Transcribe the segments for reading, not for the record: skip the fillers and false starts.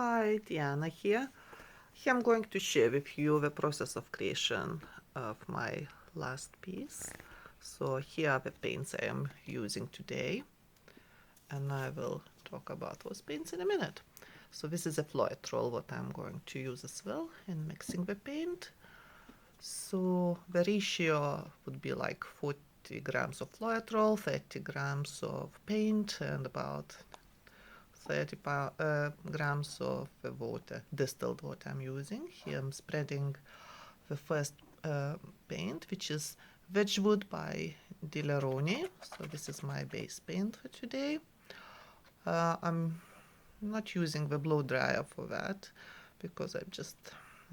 Hi, Diana here. Here I'm going to share with you the process of creation of my last piece. So here are the paints I am using today, and I will talk about those paints in a minute. So this is a Floetrol what I'm going to use as well in mixing the paint. So the ratio would be like 40 grams of Floetrol, 30 grams of paint, and about 30 grams of water, distilled water I'm using. Here I'm spreading the first paint, which is Wedgwood by Dilaroni. So this is my base paint for today. I'm not using the blow dryer for that because I just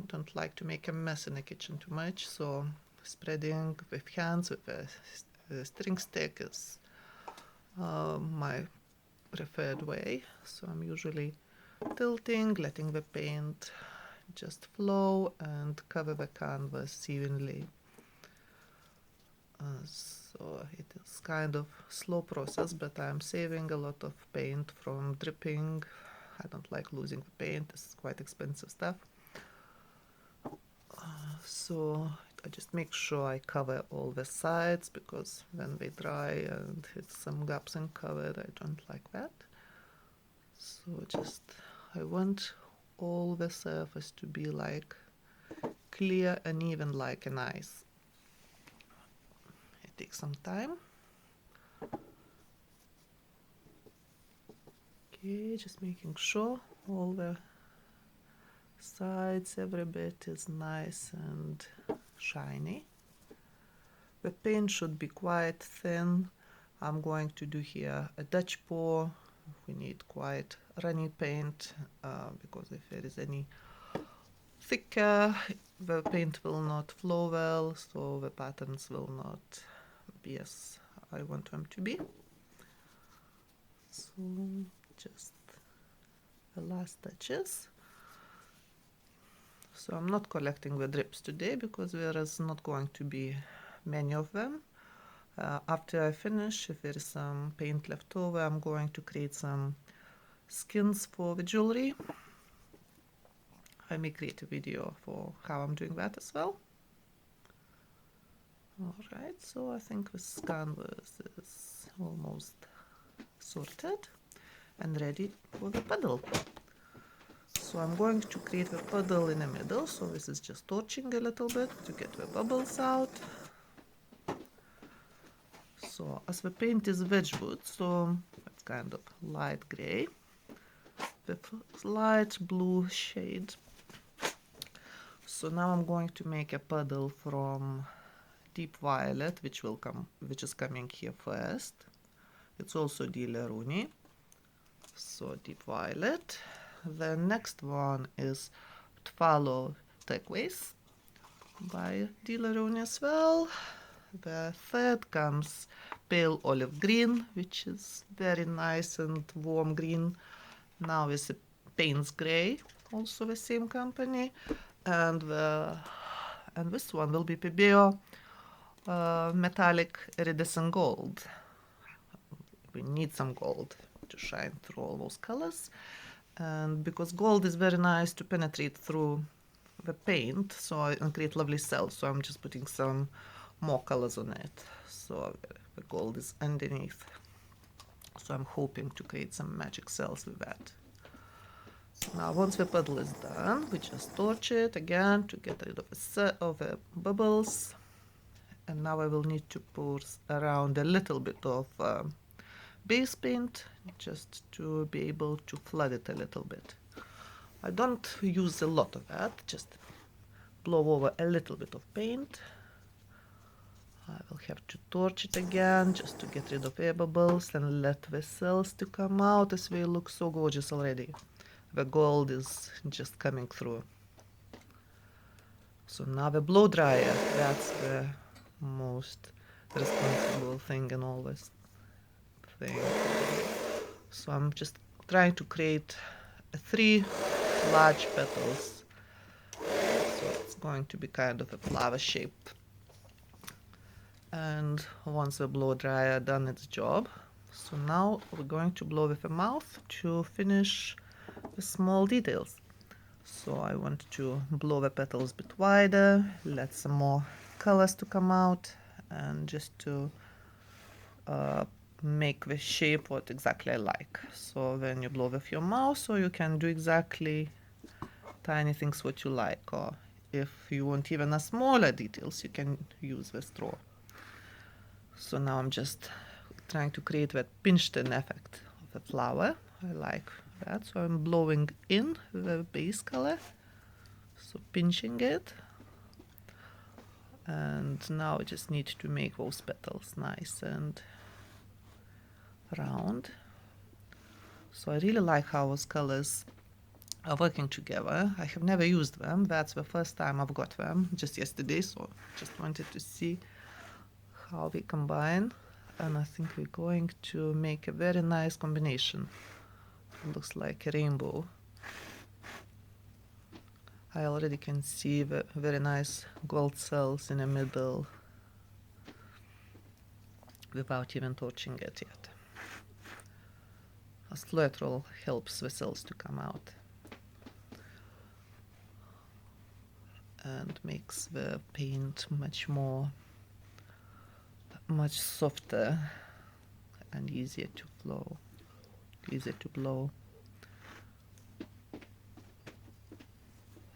don't like to make a mess in the kitchen too much. So spreading with hands with a string stick is my preferred way. So I'm usually tilting, letting the paint just flow and cover the canvas evenly. So it is kind of slow process, but I'm saving a lot of paint from dripping. I don't like losing the paint. This is quite expensive stuff. So I just make sure I cover all the sides because when they dry and hit some gaps in cover, I don't like that. So just I want all the surface to be like clear and even like an ice. It takes some time. Okay, just making sure all the sides, every bit is nice and shiny. The paint should be quite thin. I'm going to do here a Dutch pour. We need quite runny paint because if there is any thicker, the paint will not flow well, so the patterns will not be as I want them to be. So just the last touches. So I'm not collecting the drips today because there is not going to be many of them. After I finish, if there is some paint left over, I'm going to create some skins for the jewelry. I may create a video for how I'm doing that as well. Alright, so I think this canvas is almost sorted and ready for the puddle. So I'm going to create a puddle in the middle, so this is just torching a little bit to get the bubbles out. So as the paint is Wedgwood, so it's kind of light gray with light blue shade. So now I'm going to make a puddle from deep violet, which is coming here first. It's also Dilaroni. So deep violet. The next one is Tfalo turquoise by Dilaroni as well. The third comes pale olive green, which is very nice and warm green. Now is a Payne's Gray, also the same company, and this one will be Pebeo metallic iridescent gold. We need some gold to shine through all those colors, and because gold is very nice to penetrate through the paint, and create lovely cells. So I'm just putting some more colors on it. So the gold is underneath. So I'm hoping to create some magic cells with that. Now once the puddle is done, we just torch it again to get rid of the bubbles. And now I will need to pour around a little bit of base paint just to be able to flood it a little bit. I don't use a lot of that, just blow over a little bit of paint. I will have to torch it again just to get rid of air bubbles and let the cells to come out as they look so gorgeous already. The gold is just coming through. So now the blow dryer, that's the most responsible thing in all this thing. So I'm just trying to create 3 large petals. So it's going to be kind of a flower shape. And once the blow dryer done its job, so now we're going to blow with a mouth to finish small details. So I want to blow the petals a bit wider, let some more colors to come out, and just to make the shape what exactly I like. So when you blow with your mouse, so you can do exactly tiny things what you like, or if you want even a smaller details, you can use the straw. So now I'm just trying to create that pinched-in effect of the flower. I like that, so I'm blowing in the base color, so pinching it, and now I just need to make those petals nice and round. So I really like how those colors are working together. I have never used them. That's the first time I've got them, just yesterday, so just wanted to see how they combine. And I think we're going to make a very nice combination. It looks like a rainbow. I already can see the very nice gold cells in the middle without even touching it yet. A fluid roll helps the cells to come out and makes the paint much softer and easier to blow.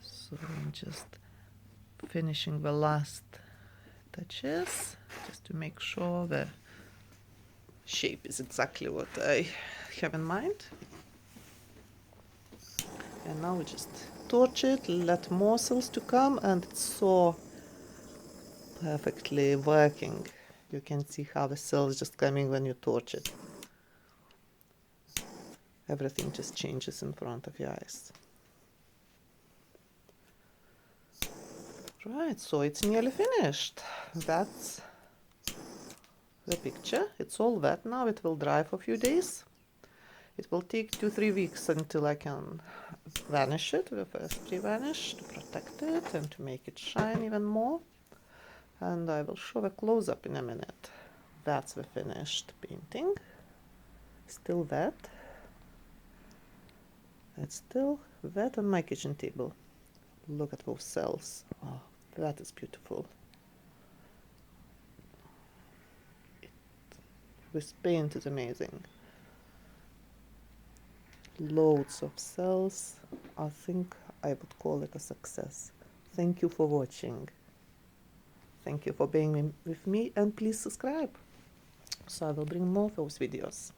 So I'm just finishing the last touches just to make sure the shape is exactly what I have in mind. And now we just torch it, let more cells to come, and it's so perfectly working. You can see how the cells just coming when you torch it. Everything just changes in front of your eyes. Right, so it's nearly finished. That's the picture. It's all wet now. It will dry for a few days. It will take 2-3 weeks until I can varnish it with a spray varnish to protect it and to make it shine even more. And I will show a close-up in a minute. That's the finished painting. Still wet. It's still wet on my kitchen table. Look at those cells. Oh, that is beautiful. This paint is amazing. Loads of cells. I think I would call it a success. Thank you for watching. Thank you for being with me, and please subscribe, so I will bring more of those videos.